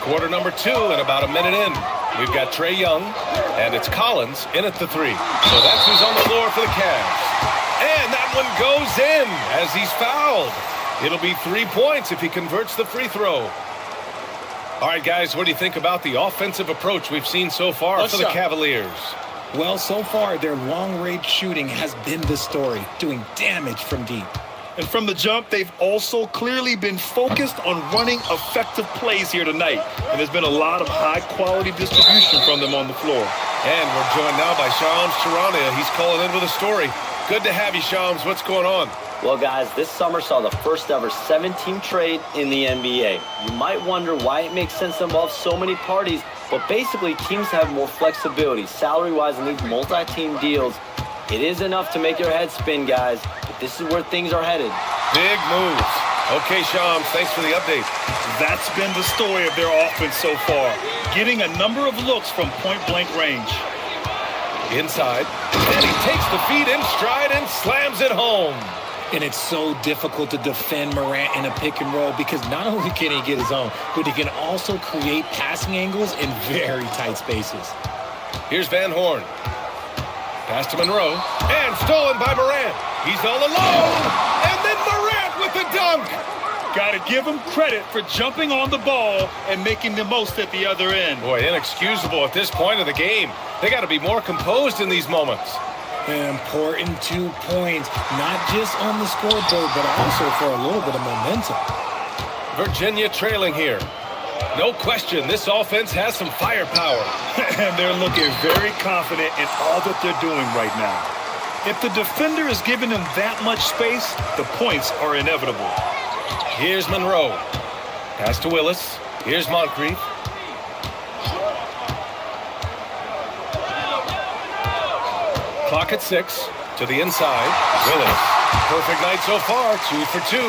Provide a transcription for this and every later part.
Quarter number 2 and about a minute in. We've got Trae Young, and it's Collins in at the 3. So that's who's on the floor for the Cavs. And that one goes in as he's fouled. It'll be 3 points if he converts the free throw. All right, guys, what do you think about the offensive approach we've seen so far for the Cavaliers? Well, so far, their long-range shooting has been the story, doing damage from deep. And from the jump, they've also clearly been focused on running effective plays here tonight. And there's been a lot of high-quality distribution from them on the floor. And we're joined now by Shams Charania. He's calling in with a story. Good to have you, Shams. What's going on? Well, guys, this summer saw the first ever 7-team trade in the NBA. You might wonder why it makes sense to involve so many parties, but basically teams have more flexibility salary-wise in these multi-team deals. It is enough to make your head spin, guys, but this is where things are headed. Big moves. Okay, Shams, thanks for the update. That's been the story of their offense so far, getting a number of looks from point-blank range. Inside, and he takes the feed in stride and slams it home. And it's so difficult to defend Morant in a pick and roll because not only can he get his own, but he can also create passing angles in very tight spaces. Here's Van Horn. Pass to Monroe, and stolen by Morant. He's all alone, and then Morant with the dunk. Got to give him credit for jumping on the ball and making the most at the other end. Boy, inexcusable at this point of the game. They got to be more composed in these moments. Important 2 points, not just on the scoreboard, but also for a little bit of momentum. Virginia trailing here. No question, this offense has some firepower. And they're looking very confident in all that they're doing right now. If the defender is giving them that much space, the points are inevitable. Here's Monroe. Pass to Willis. Here's Moncrief. Clock at 6. To the inside. Willis. Perfect night so far. 2 for 2.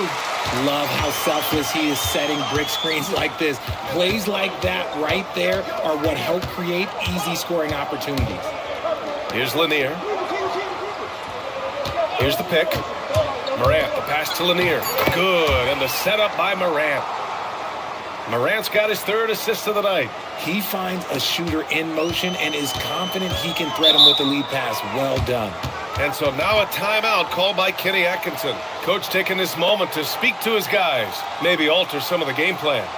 Love how selfless he is setting brick screens like this. Plays like that right there are what help create easy scoring opportunities. Here's Lanier. Here's the pick. Morant, the pass to Lanier. Good, and the setup by Morant. Morant's got his 3rd assist of the night. He finds a shooter in motion and is confident he can thread him with the lead pass. Well done. And so now a timeout called by Kenny Atkinson. Coach taking this moment to speak to his guys, maybe alter some of the game plan.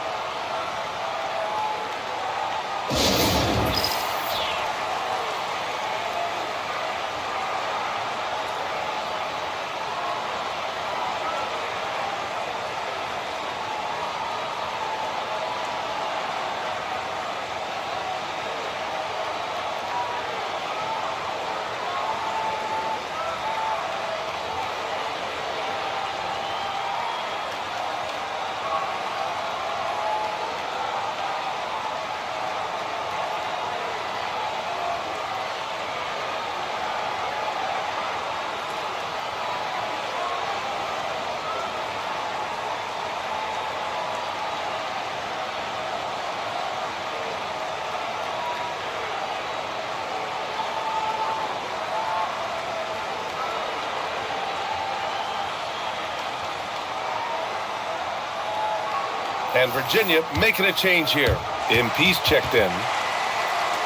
And Virginia making a change here. MP's checked in.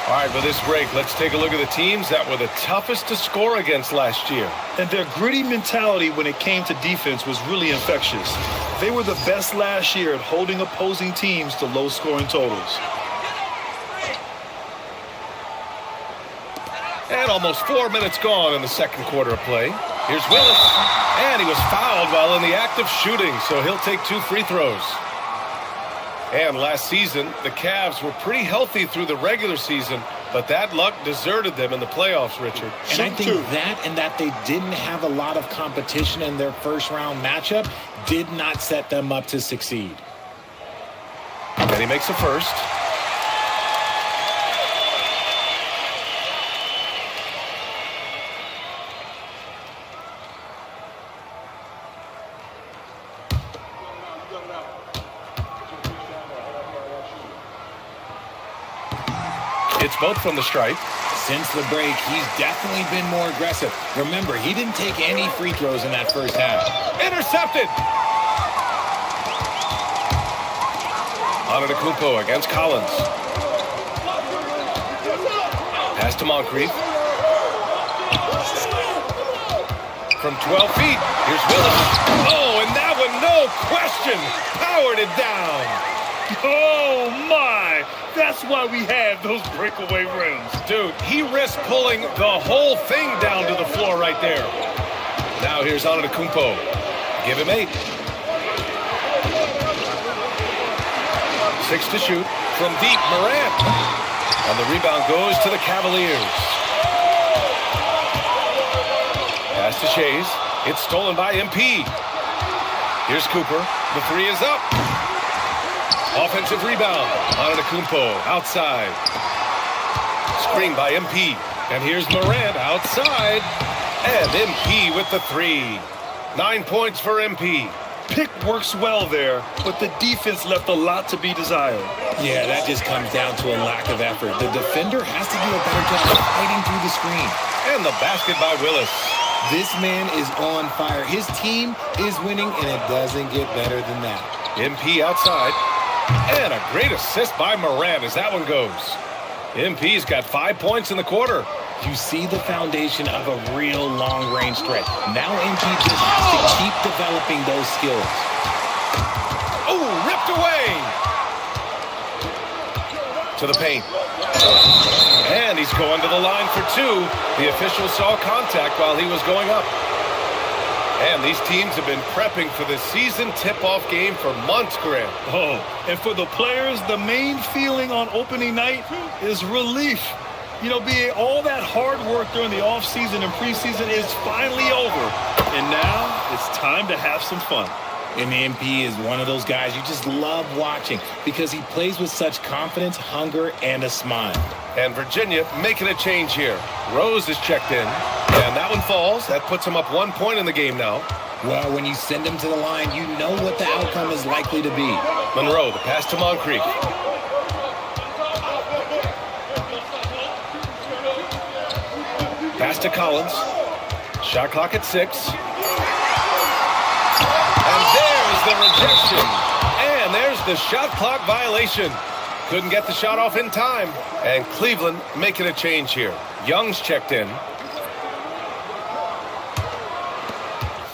All right, with this break, let's take a look at the teams that were the toughest to score against last year. And their gritty mentality when it came to defense was really infectious. They were the best last year at holding opposing teams to low-scoring totals. And almost 4 minutes gone in the second quarter of play. Here's Willis. And he was fouled while in the act of shooting, so he'll take 2 free throws. And last season, the Cavs were pretty healthy through the regular season, but that luck deserted them in the playoffs, Richard. And I think that and that they didn't have a lot of competition in their first-round matchup did not set them up to succeed. And he makes a first. It's both from the stripe. Since the break, he's definitely been more aggressive. Remember, he didn't take any free throws in that first half. Intercepted. Antetokounmpo against Collins. Pass to Moncrief. From 12 feet, here's Willis. Oh, and that one, no question, powered it down. Oh, my. That's why we have those breakaway rims. Dude, he risked pulling the whole thing down to the floor right there. Now here's Antetokounmpo. Give him 8. 6 to shoot. From deep, Morant. And the rebound goes to the Cavaliers. Pass to Chase. It's stolen by MP. Here's Cooper. The 3 is up. Offensive rebound. Antetokounmpo outside. Screen by MP. And here's Morant outside. And MP with the 3. 9 points for MP. Pick works well there, but the defense left a lot to be desired. Yeah, that just comes down to a lack of effort. The defender has to do a better job of fighting through the screen. And the basket by Willis. This man is on fire. His team is winning, and it doesn't get better than that. MP outside. And a great assist by Morant as that one goes. MP's got 5 points in the quarter. You see the foundation of a real long-range threat. Now MP just has to keep developing those skills. Oh, ripped away. To the paint. And he's going to the line for 2. The official saw contact while he was going up. And these teams have been prepping for the season tip-off game for months, Grant. Oh, and for the players, the main feeling on opening night is relief. You know, being all that hard work during the offseason and preseason is finally over. And now it's time to have some fun. And MP is one of those guys you just love watching because he plays with such confidence, hunger, and a smile. And Virginia making a change here. Rose is checked in. And that one falls. That puts him up 1 point in the game now. Well, when you send him to the line, you know what the outcome is likely to be. Monroe, the pass to Moncrief. Pass to Collins. Shot clock at 6. And there's the rejection. And there's the shot clock violation. Couldn't get the shot off in time. And Cleveland making a change here. Young's checked in.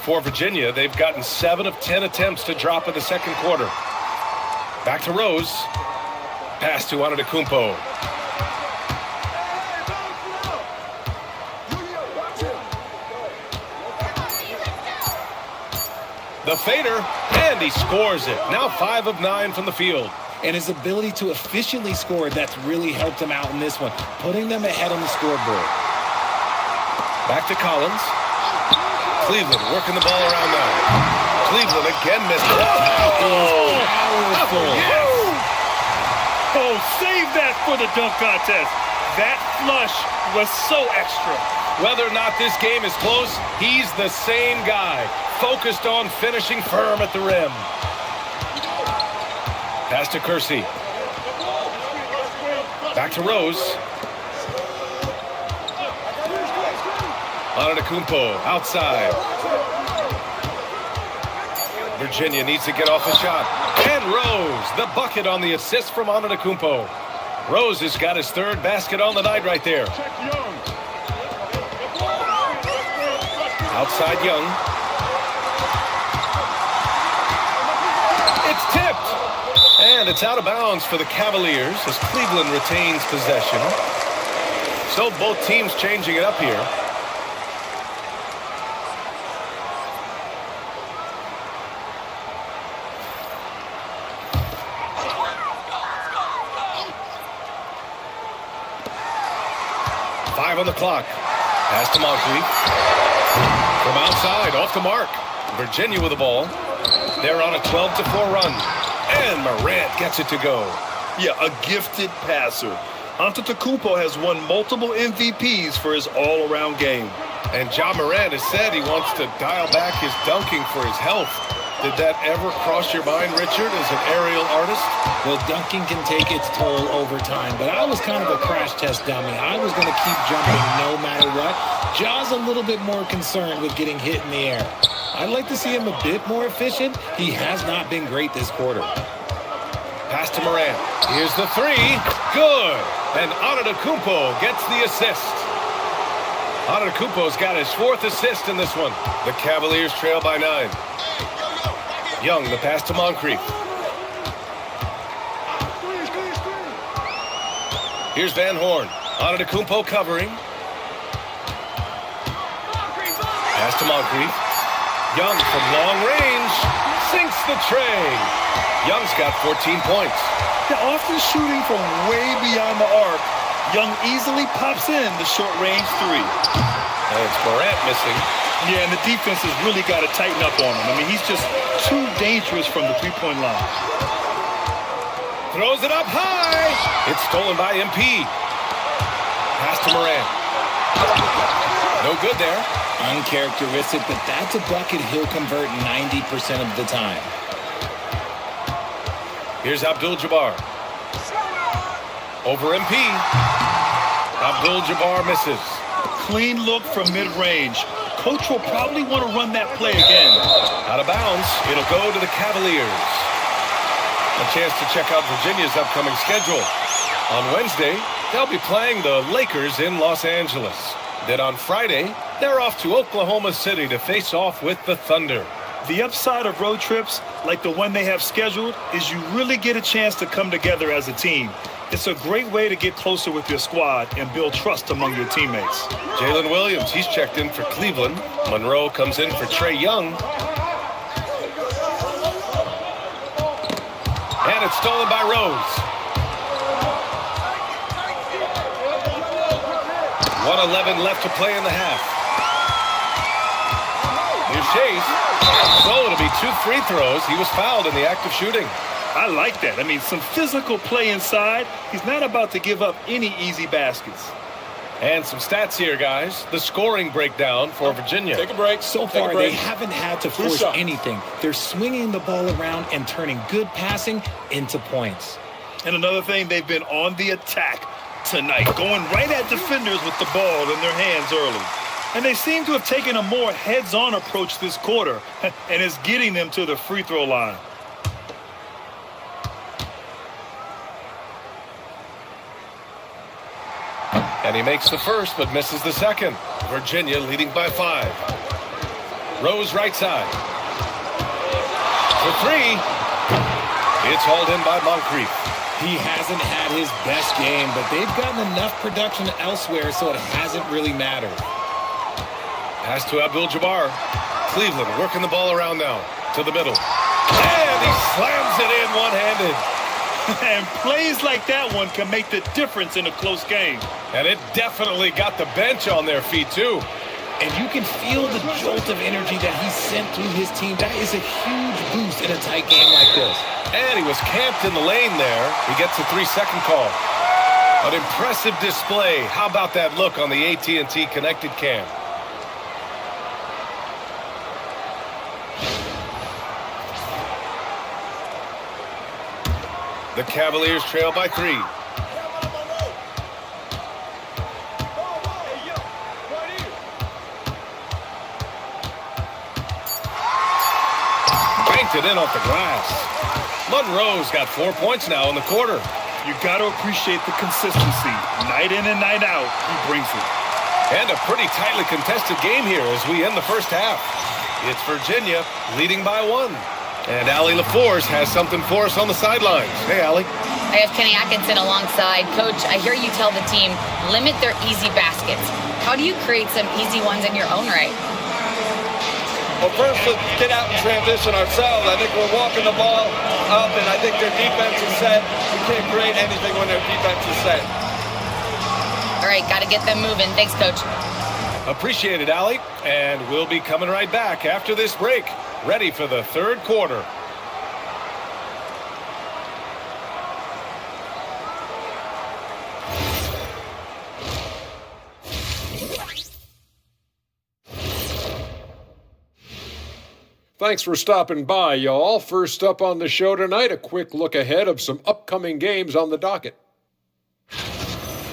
For Virginia, they've gotten 7 of 10 attempts to drop in the second quarter. Back to Rose. Pass to Antetokounmpo. The fader, and he scores it. Now 5 of 9 from the field. And his ability to efficiently score, that's really helped him out in this one, putting them ahead on the scoreboard. Back to Collins. Cleveland working the ball around now. Cleveland again missed it. Powerful. Yes. Oh, save that for the dunk contest. That flush was so extra. Whether or not this game is close, he's the same guy, focused on finishing firm at the rim. Pass to Kersey. Back to Rose. Antetokounmpo outside. Virginia needs to get off a shot. And Rose, the bucket on the assist from Antetokounmpo. Rose has got his 3rd basket on the night right there. Outside Young. It's tipped. And it's out of bounds for the Cavaliers as Cleveland retains possession. So both teams changing it up here. On the clock. Pass to Moncrief. From outside, off the mark. Virginia with the ball. They're on a 12-4 run. And Morant gets it to go. Yeah, a gifted passer. Antetokounmpo has won multiple MVPs for his all-around game. And Ja Morant has said he wants to dial back his dunking for his health. Did that ever cross your mind, Richard, as an aerial artist? Well, dunking can take its toll over time, but I was kind of a crash test dummy. I was going to keep jumping no matter what. Ja's a little bit more concerned with getting hit in the air. I'd like to see him a bit more efficient. He has not been great this quarter. Pass to Morant. Here's the three. Good. And Antetokounmpo gets the assist. Antetokounmpo's got his 4th assist in this one. The Cavaliers trail by 9. Young, the pass to Moncrief. Here's Van Horn. Antetokounmpo covering. Pass to Moncrief. Young from long range sinks the tray. Young's got 14 points. They're often shooting from way beyond the arc. Young easily pops in the short-range 3. And it's Morant missing. Yeah, and the defense has really got to tighten up on him. I mean, he's just too dangerous from the three-point line. Throws it up high. It's stolen by MP. Pass to Morant. No good there. Uncharacteristic, but that's a bucket he'll convert 90% of the time. Here's Abdul-Jabbar. Over MP. Abdul-Jabbar misses. Clean look from mid-range. Coach will probably want to run that play again. Out of bounds. It'll go to the Cavaliers. A chance to check out Virginia's upcoming schedule. On Wednesday, they'll be playing the Lakers in Los Angeles. Then on Friday, they're off to Oklahoma City to face off with the Thunder. The upside of road trips, like the one they have scheduled, is you really get a chance to come together as a team. It's a great way to get closer with your squad and build trust among your teammates. Jalen Williams, he's checked in for Cleveland. Monroe comes in for Trae Young. And it's stolen by Rose. 1:11 left to play in the half. Here's Chase. So it'll be 2 free throws. He was fouled in the act of shooting. I like that. I mean, some physical play inside. He's not about to give up any easy baskets. And some stats here, guys. The scoring breakdown for Virginia. Take a break. So far, they haven't had to force anything. They're swinging the ball around and turning good passing into points. And another thing, they've been on the attack tonight, going right at defenders with the ball in their hands early. And they seem to have taken a more heads-on approach this quarter, and it's getting them to the free throw line. And he makes the first, but misses the second. Virginia leading by 5. Rose right side. For 3. It's hauled in by Moncrief. He hasn't had his best game, but they've gotten enough production elsewhere, so it hasn't really mattered. Pass to Abdul-Jabbar. Cleveland working the ball around now. To the middle. And he slams it in one-handed. And plays like that one can make the difference in a close game. And it definitely got the bench on their feet, too. And you can feel the jolt of energy that he sent through his team. That is a huge boost in a tight game like this. And he was camped in the lane there. He gets a 3-second call. An impressive display. How about that look on the AT&T connected cam? The Cavaliers trail by 3. Banked it in off the glass. Monroe's got 4 points now in the quarter. You got to appreciate the consistency. Night in and night out, he brings it. And a pretty tightly contested game here as we end the first half. It's Virginia leading by 1. And Allie LaForce has something for us on the sidelines. Hey, Allie. I have Kenny Atkinson alongside. Coach, I hear you tell the team, limit their easy baskets. How do you create some easy ones in your own right? Well, first, let's get out and transition ourselves. I think we're walking the ball up, and I think their defense is set. We can't create anything when their defense is set. All right, got to get them moving. Thanks, Coach. Appreciate it, Allie. And we'll be coming right back after this break. Ready for the third quarter. Thanks for stopping by, y'all. First up on the show tonight, a quick look ahead of some upcoming games on the docket.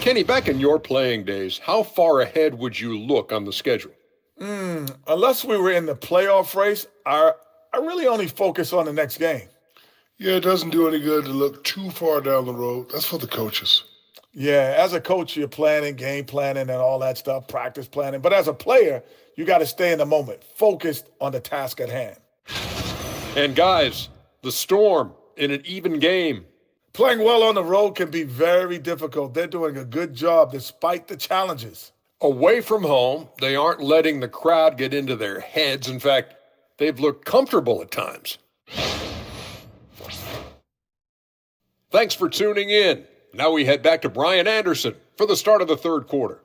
Kenny, back in your playing days, how far ahead would you look on the schedule? Unless we were in the playoff race, I really only focus on the next game. Yeah, it doesn't do any good to look too far down the road. That's for the coaches. Yeah, as a coach, you're planning, game planning, and all that stuff, practice planning. But as a player, you got to stay in the moment, focused on the task at hand. And guys, the Storm in an even game. Playing well on the road can be very difficult. They're doing a good job despite the challenges. Away from home, they aren't letting the crowd get into their heads. In fact, they've looked comfortable at times. Thanks for tuning in. Now we head back to Brian Anderson for the start of the third quarter.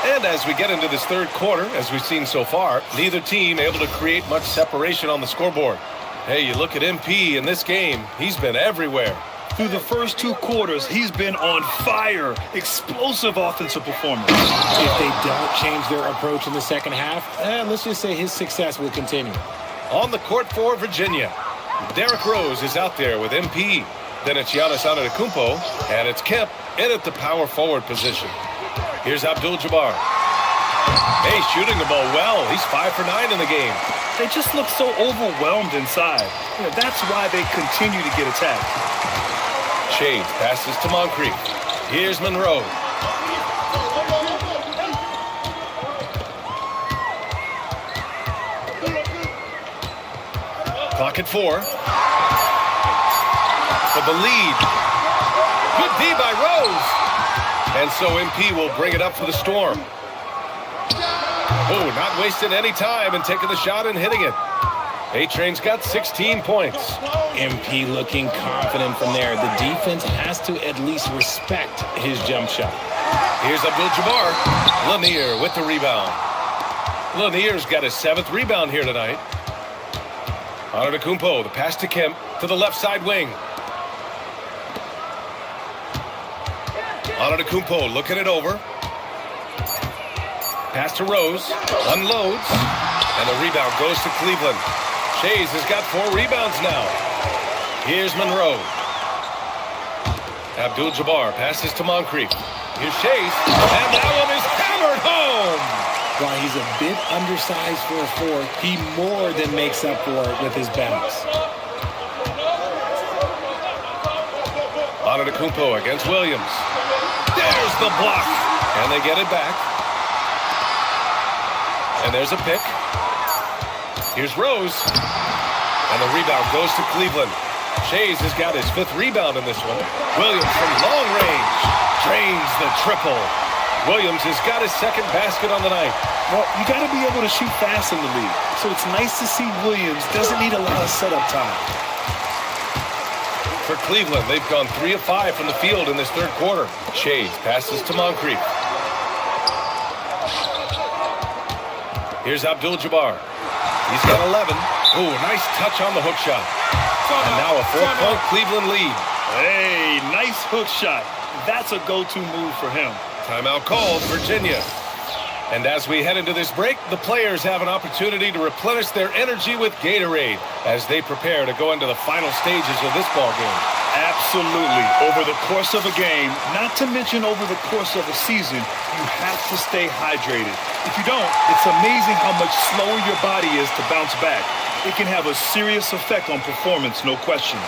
And as we get into this third quarter, as we've seen so far, neither team able to create much separation on the scoreboard. Hey, you look at MP in this game, he's been everywhere. Through the first 2 quarters, he's been on fire. Explosive offensive performance. If they don't change their approach in the second half, let's just say his success will continue. On the court for Virginia, Derrick Rose is out there with MP. Then it's Giannis Antetokounmpo, and it's Kemp in at the power forward position. Here's Abdul-Jabbar. Hey, shooting the ball well. He's 5 for 9 in the game. They just look so overwhelmed inside. That's why they continue to get attacked. Shades passes to Moncrief. Here's Monroe. Clock at 4. For the lead. Good D by Rose. And so MP will bring it up for the Storm. Oh, not wasting any time and taking the shot and hitting it. A-Train's got 16 points. MP looking confident from there. The defense has to at least respect his jump shot. Here's Abdul-Jabbar. Lanier with the rebound. Lanier's got his 7th rebound here tonight. Antetokounmpo, the pass to Kemp to the left side wing. Antetokounmpo looking it over. Pass to Rose. Unloads. And the rebound goes to Cleveland. Shays has got 4 rebounds now. Here's Monroe. Abdul-Jabbar passes to Moncrief. Here's Shays. And that one is hammered home. While he's a bit undersized for a 4, he more than makes up for it with his bounce. Antetokounmpo against Williams. There's the block. And they get it back. And there's a pick. Here's Rose. And the rebound goes to Cleveland. Shays has got his 5th rebound in this one. Williams from long range drains the triple. Williams has got his 2nd basket on the night. Well, you got to be able to shoot fast in the league. So it's nice to see Williams doesn't need a lot of setup time. For Cleveland, they've gone 3 of 5 from the field in this third quarter. Shays passes to Moncrief. Here's Abdul-Jabbar. He's got 11. Ooh, nice touch on the hook shot. And now a 4-point Cleveland lead. Hey, nice hook shot. That's a go-to move for him. Timeout called, Virginia. And as we head into this break, the players have an opportunity to replenish their energy with Gatorade as they prepare to go into the final stages of this ball game. Absolutely. Over the course of a game, not to mention over the course of a season, you have to stay hydrated. If you don't, it's amazing how much slower your body is to bounce back. It can have a serious effect on performance, no question.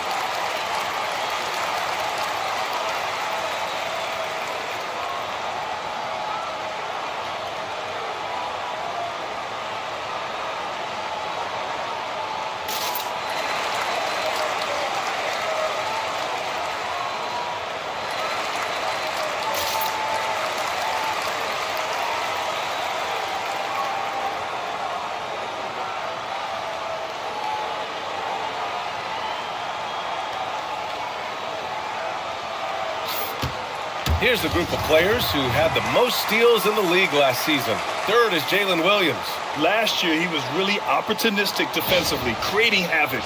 Here's the group of players who had the most steals in the league last season. Third is Jalen Williams. Last year, he was really opportunistic defensively, creating havoc.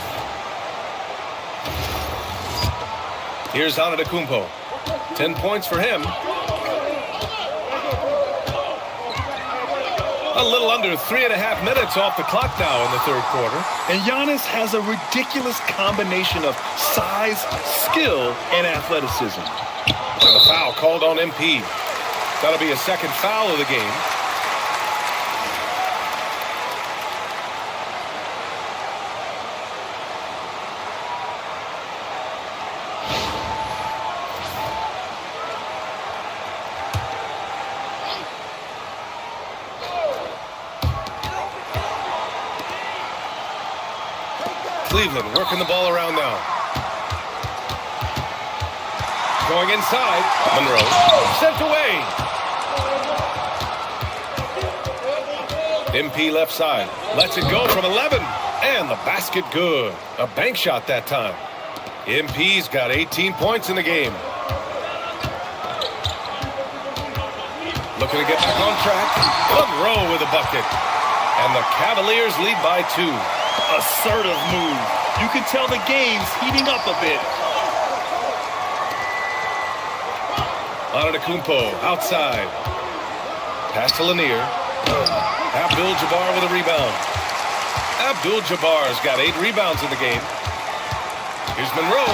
Here's Antetokounmpo. 10 points for him. A little under 3.5 minutes off the clock now in the third quarter. And Giannis has a ridiculous combination of size size, skill, and athleticism. And the foul called on MP. That'll be a second foul of the game. Cleveland working the ball around now. Going inside. Monroe sent away. MP left side. Lets it go from 11. And the basket good. A bank shot that time. MP's got 18 points in the game. Looking to get back on track. Monroe with a bucket. And the Cavaliers lead by 2. Assertive move. You can tell the game's heating up a bit. Antetokounmpo outside. Pass to Lanier. Abdul-Jabbar with a rebound. Abdul-Jabbar's got 8 rebounds in the game. Here's Monroe.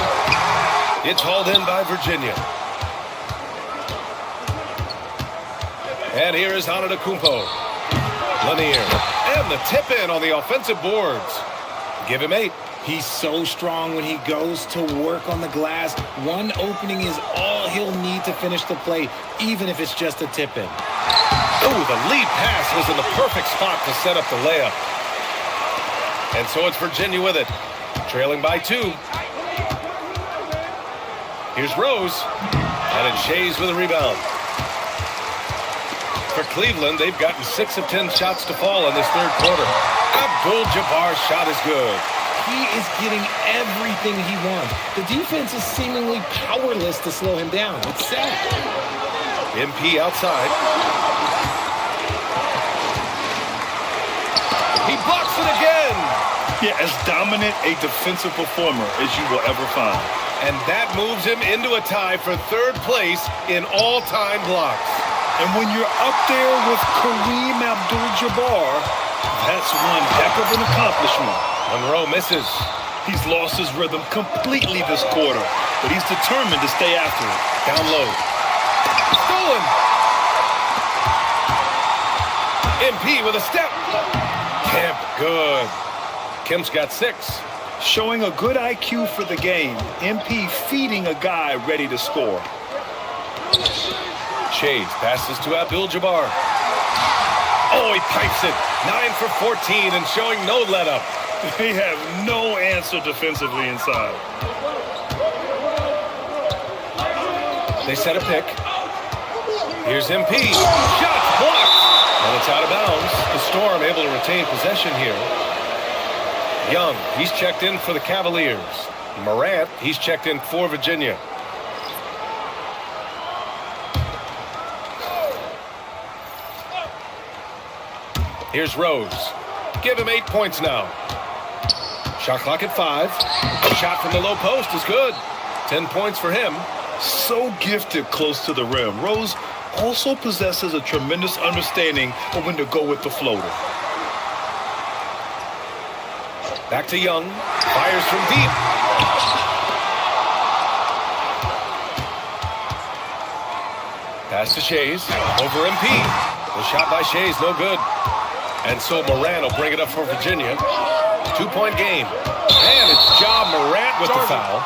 It's hauled in by Virginia. And here is Antetokounmpo. Lanier. And the tip in on the offensive boards. Give him 8. He's so strong when he goes to work on the glass. One opening is all he'll need to finish the play, even if it's just a tip-in. Oh, the lead pass was in the perfect spot to set up the layup. And so it's Virginia with it. Trailing by 2. Here's Rose. And it's Shays with a rebound. For Cleveland, they've gotten 6 of 10 shots to fall in this third quarter. Abdul-Jabbar's shot is good. He is getting everything he wants. The defense is seemingly powerless to slow him down. It's sad. MP outside. He blocks it again. Yeah, as dominant a defensive performer as you will ever find. And that moves him into a tie for third place in all-time blocks. And when you're up there with Kareem Abdul-Jabbar, that's one heck of an accomplishment. Monroe misses. He's lost his rhythm completely this quarter, but he's determined to stay after it. Down low. Stolen. MP with a step. Kemp, good. Kemp's got 6. Showing a good IQ for the game. MP feeding a guy ready to score. Shades passes to Abdul-Jabbar. Oh, he pipes it. 9 for 14 and showing no let-up. They have no answer defensively inside. They set a pick. Here's MP. Shot blocked. And it's out of bounds. The Storm able to retain possession here. Young, he's checked in for the Cavaliers. Morant, he's checked in for Virginia. Here's Rose. Give him 8 points now. Shot clock at 5. A shot from the low post is good. 10 points for him. So gifted close to the rim. Rose also possesses a tremendous understanding of when to go with the floater. Back to Young. Fires from deep. Pass to Shays. Over MP. The shot by Shays, no good. And so Morant will bring it up for Virginia. 2-point game. And it's Ja Morant with the foul.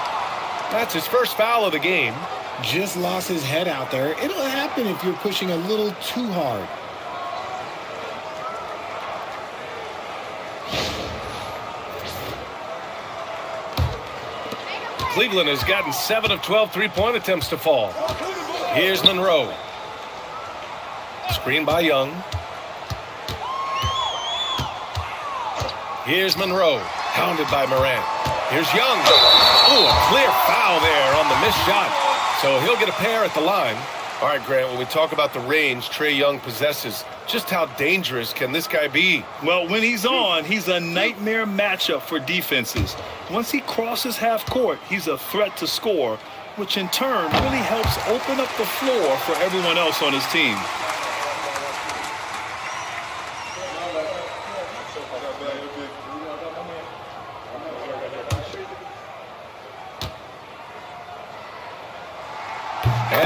That's his first foul of the game. Just lost his head out there. It'll happen if you're pushing a little too hard. Cleveland has gotten 7 of 12 three-point attempts to fall. Here's Monroe. Screen by Young. Here's Monroe, hounded by Morant. Here's Young. Oh, a clear foul there on the missed shot. So he'll get a pair at the line. All right, Grant, when we talk about the range Trae Young possesses, just how dangerous can this guy be? Well, when he's on, he's a nightmare matchup for defenses. Once he crosses half court, he's a threat to score, which in turn really helps open up the floor for everyone else on his team.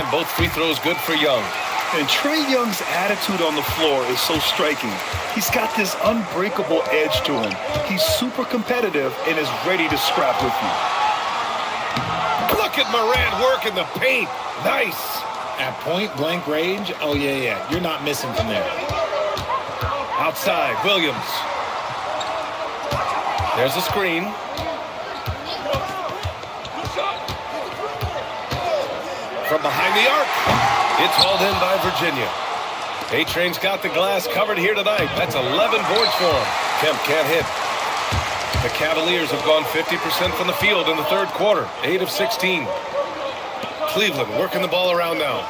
And both free throws good for Young. And Trae Young's attitude on the floor is so striking. He's got this unbreakable edge to him. He's super competitive and is ready to scrap with you. Look at Morant working the paint. Nice. At point-blank range, oh, yeah. You're not missing from there. Outside, Williams. There's a screen. From behind the arc. It's hauled in by Virginia. A-Train's got the glass covered here tonight. That's 11 boards for him. Kemp can't hit. The Cavaliers have gone 50% from the field in the third quarter. 8 of 16. Cleveland working the ball around now.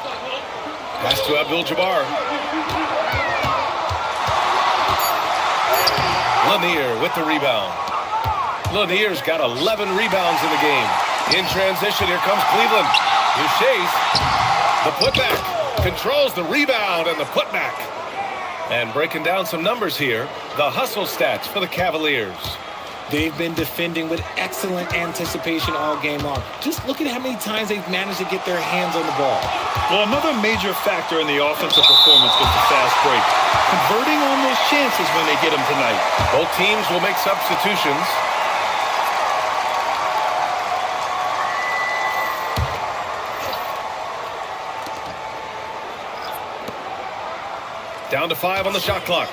Pass to Abdul-Jabbar. Lanier with the rebound. Lanier's got 11 rebounds in the game. In transition, here comes Cleveland. Here's Chase. The putback. Controls the rebound and the putback. And breaking down some numbers here, the hustle stats for the Cavaliers. They've been defending with excellent anticipation all game long. Just look at how many times they've managed to get their hands on the ball. Well, another major factor in the offensive performance was the fast break. Converting on those chances when they get them tonight. Both teams will make substitutions. Down to 5 on the shot clock.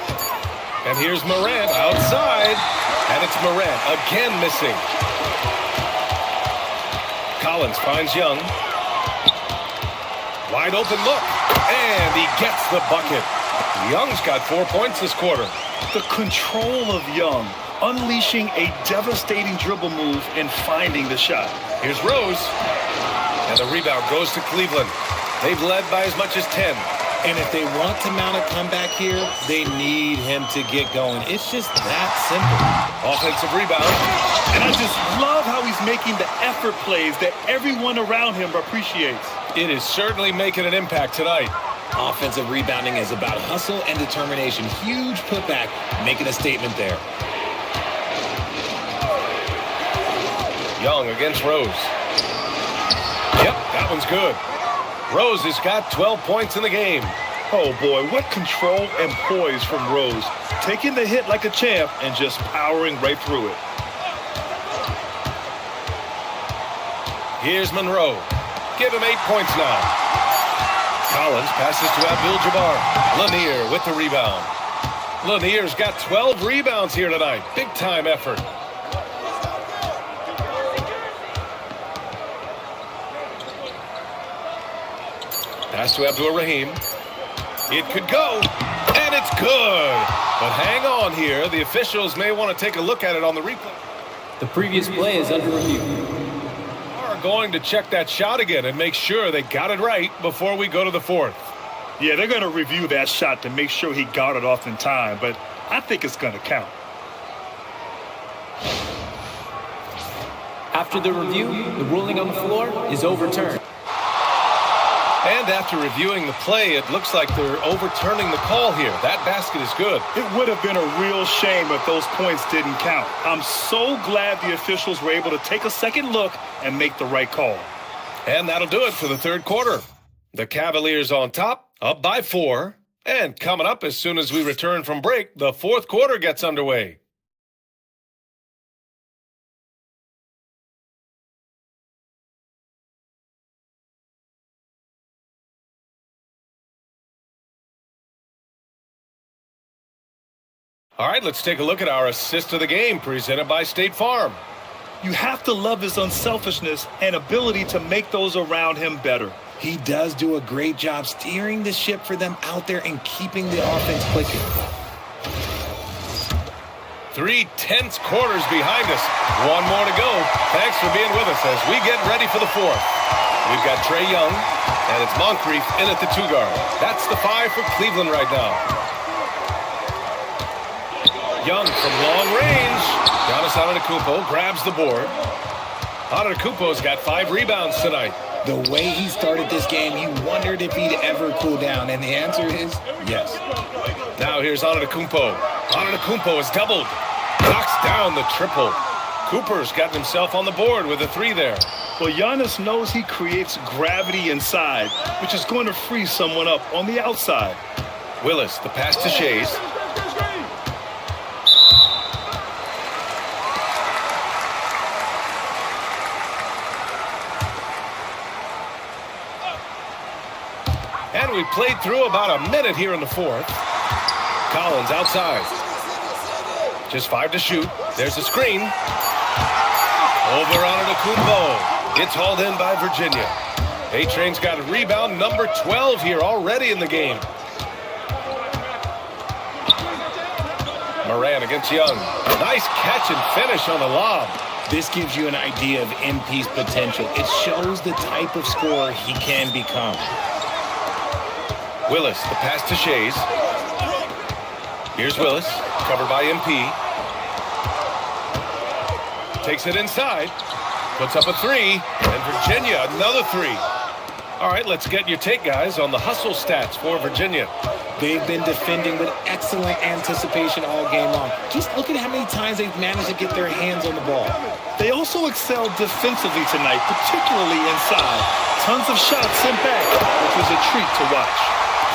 And here's Morant outside. And it's Morant again missing. Collins finds Young. Wide open look. And he gets the bucket. Young's got 4 points this quarter. The control of Young, unleashing a devastating dribble move and finding the shot. Here's Rose. And the rebound goes to Cleveland. They've led by as much as 10. And if they want to mount a comeback here, they need him to get going. It's just that simple. Offensive rebound. And I just love how he's making the effort plays that everyone around him appreciates. It is certainly making an impact tonight. Offensive rebounding is about hustle and determination. Huge putback, making a statement there. Young against Rose. Yep, that one's good. Rose has got 12 points in the game. Oh boy, what control and poise from Rose. Taking the hit like a champ and just powering right through it. Here's Monroe. Give him 8 points now. Collins passes to Abdul-Jabbar. Lanier with the rebound. Lanier's got 12 rebounds here tonight. Big time effort. Pass to Abdul-Rahim. It could go, and it's good. But hang on here. The officials may want to take a look at it on the replay. The previous play is under review. Are going to check that shot again and make sure they got it right before we go to the fourth. Yeah, they're going to review that shot to make sure he got it off in time, but I think it's going to count. After the review, the ruling on the floor is overturned. And after reviewing the play, it looks like they're overturning the call here. That basket is good. It would have been a real shame if those points didn't count. I'm so glad the officials were able to take a second look and make the right call. And that'll do it for the third quarter. The Cavaliers on top, up by 4. And coming up as soon as we return from break, the fourth quarter gets underway. All right, let's take a look at our assist of the game presented by State Farm. You have to love his unselfishness and ability to make those around him better. He does do a great job steering the ship for them out there and keeping the offense clicking. 3 tense quarters behind us. One more to go. Thanks for being with us as we get ready for the fourth. We've got Trae Young, and it's Moncrief in at the 2 guard. That's the 5 for Cleveland right now. Young from long range. Giannis Antetokounmpo grabs the board. Antetokounmpo's got 5 rebounds tonight. The way he started this game, you wondered if he'd ever cool down, and the answer is yes. Now here's Antetokounmpo. Antetokounmpo is doubled. Knocks down the triple. Cooper's gotten himself on the board with a 3 there. Well, Giannis knows he creates gravity inside, which is going to free someone up on the outside. Willis, the pass to Shays. And we played through about a minute here in the fourth. Collins outside. Just 5 to shoot. There's a screen. Over on Antetokounmpo. It's hauled in by Virginia. A-Train's got a rebound, number 12 here already in the game. Moran against Young. Nice catch and finish on the lob. This gives you an idea of MP's potential. It shows the type of scorer he can become. Willis, the pass to Shays. Here's Willis, covered by MP. Takes it inside. Puts up a 3, and Virginia another 3. All right, let's get your take, guys, on the hustle stats for Virginia. They've been defending with excellent anticipation all game long. Just look at how many times they've managed to get their hands on the ball. They also excelled defensively tonight, particularly inside. Tons of shots sent back, which was a treat to watch.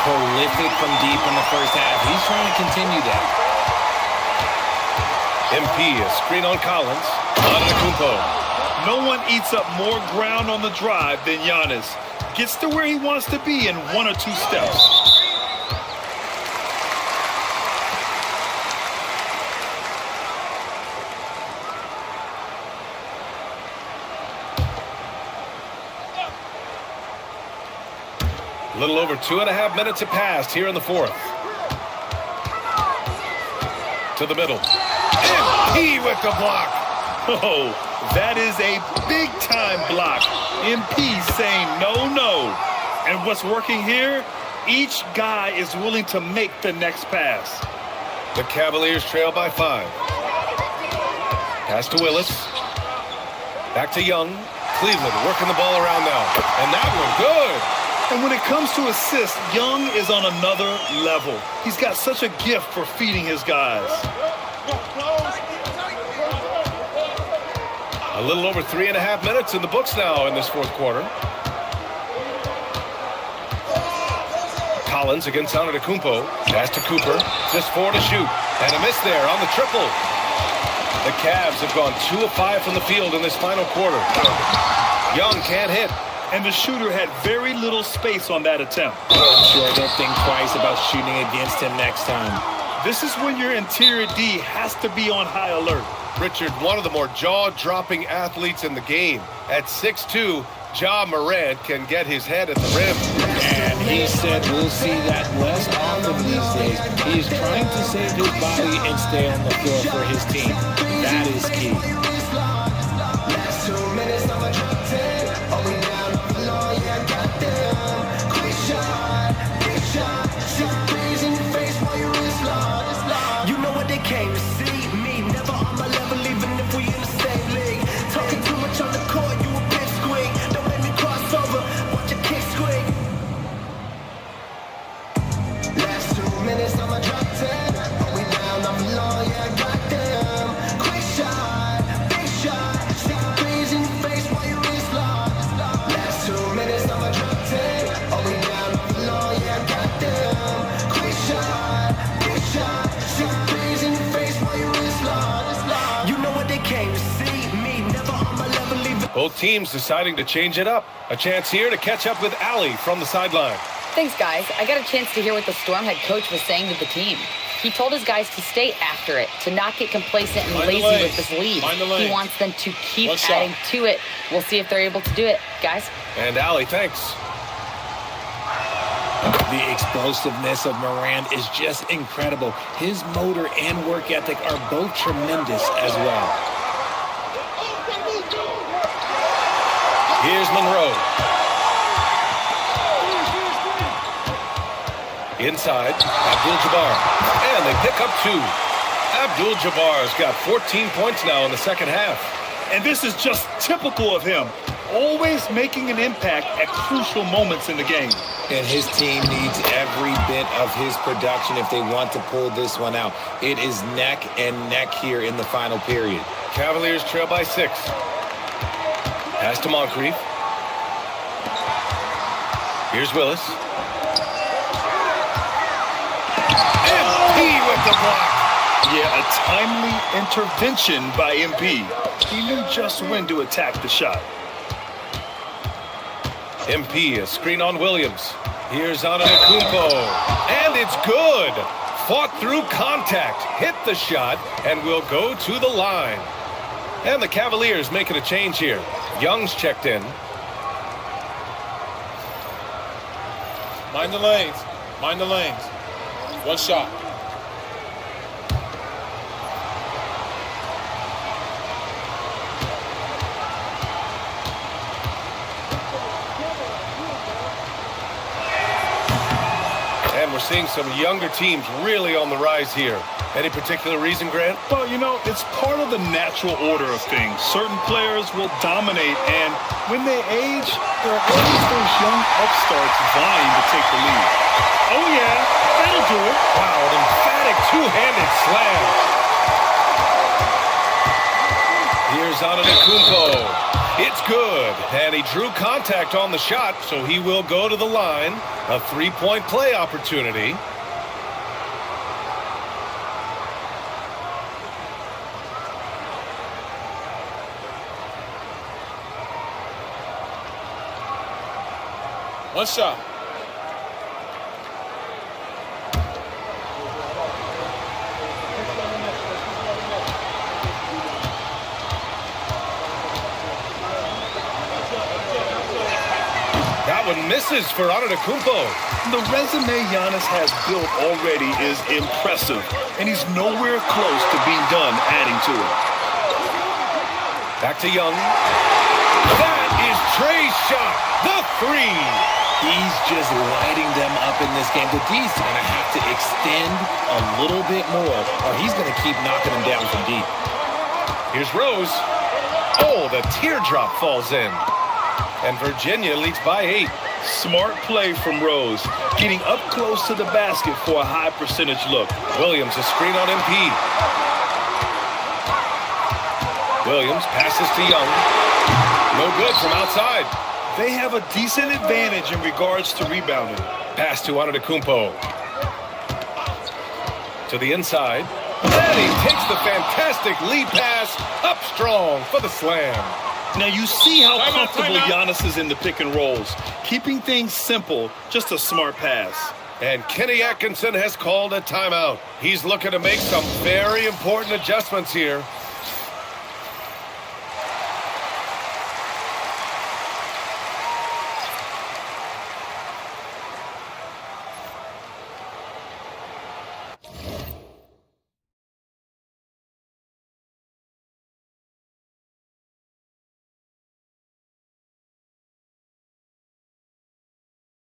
Prolific from deep in the first half. He's trying to continue that. MP, a screen on Collins. Antetokounmpo. No one eats up more ground on the drive than Giannis. Gets to where he wants to be in 1 or 2 steps. A little over 2.5 minutes have passed here in the fourth. To the middle. MP with the block. Oh, that is a big-time block. MP saying no, no. And what's working here? Each guy is willing to make the next pass. The Cavaliers trail by 5. Pass to Willis. Back to Young. Cleveland working the ball around now. And that one good. And when it comes to assists, Young is on another level. He's got such a gift for feeding his guys. A little over 3.5 minutes in the books now in this fourth quarter. Collins against Antetokounmpo. Pass to Cooper. Just 4 to shoot. And a miss there on the triple. The Cavs have gone 2 of 5 from the field in this final quarter. Young can't hit. And the shooter had very little space on that attempt. I'm sure they'll think twice about shooting against him next time. This is when your interior D has to be on high alert. Richard, one of the more jaw-dropping athletes in the game. At 6'2", Ja Morant can get his head at the rim. And he said we'll see that less often these days. He is trying to save his body and stay on the floor for his team. That is key. You know what they came to see? Me, never on my level, even if we in the same league. Talking too much on the court, you a bitch squeak. Don't make me cross over, watch your kick squeak. Last 2 minutes, I'ma drop 10. Are we down on the law? Yeah, I got them. Quick shot, big shot. 6 threes in your face while you wrist lock. Last 2 minutes, I'ma drop 10. Are we down on the law? Yeah, I got them. Quick shot, big shot. 6 threes in your face while you wrist lock. You know what they came to see? Me, never on my level, even. Both teams deciding to change it up. A chance here to catch up with Allie from the sideline. Thanks, guys. I got a chance to hear what the Storm head coach was saying to the team. He told his guys to stay after it, to not get complacent and lazy with this lead. He wants them to keep adding to it. We'll see if they're able to do it, guys. And Allie, thanks. The explosiveness of Moran is just incredible. His motor and work ethic are both tremendous as well. Here's Monroe. Inside, Abdul-Jabbar. And they pick up 2. Abdul-Jabbar's got 14 points now in the second half. And this is just typical of him. Always making an impact at crucial moments in the game. And his team needs every bit of his production if they want to pull this one out. It is neck and neck here in the final period. Cavaliers trail by 6. Pass to Moncrief. Here's Willis. MP with the block. Yeah, a timely intervention by MP. He knew just when to attack the shot. MP, a screen on Williams. Here's Antetokounmpo. And it's good. Fought through contact, hit the shot, and will go to the line. And the Cavaliers making a change here. Young's checked in. Mind the lanes. Mind the lanes. One shot. And we're seeing some younger teams really on the rise here. Any particular reason, Grant? Well, you know, it's part of the natural order of things. Certain players will dominate, and when they age, there are always those young upstarts vying to take the lead. Oh, yeah, that'll do it. Wow, an emphatic two-handed slam. Here's Antetokounmpo. It's good, and he drew contact on the shot, so he will go to the line. A three-point play opportunity. One shot. That one misses for Antetokounmpo. The resume Giannis has built already is impressive, and he's nowhere close to being done adding to it. Back to Young. That is Trey's shot. The three. He's just lighting them up in this game. But D's going to have to extend a little bit more, or he's going to keep knocking them down from deep. Here's Rose. Oh, the teardrop falls in. And Virginia leads by 8. Smart play from Rose, getting up close to the basket for a high percentage look. Williams, a screen on MP. Williams passes to Young. No good from outside. They have a decent advantage in regards to rebounding. Pass to Antetokounmpo. To the inside. And he takes the fantastic lead pass up strong for the slam. Now you see how comfortable Giannis is in the pick and rolls. Keeping things simple, just a smart pass. And Kenny Atkinson has called a timeout. He's looking to make some very important adjustments here.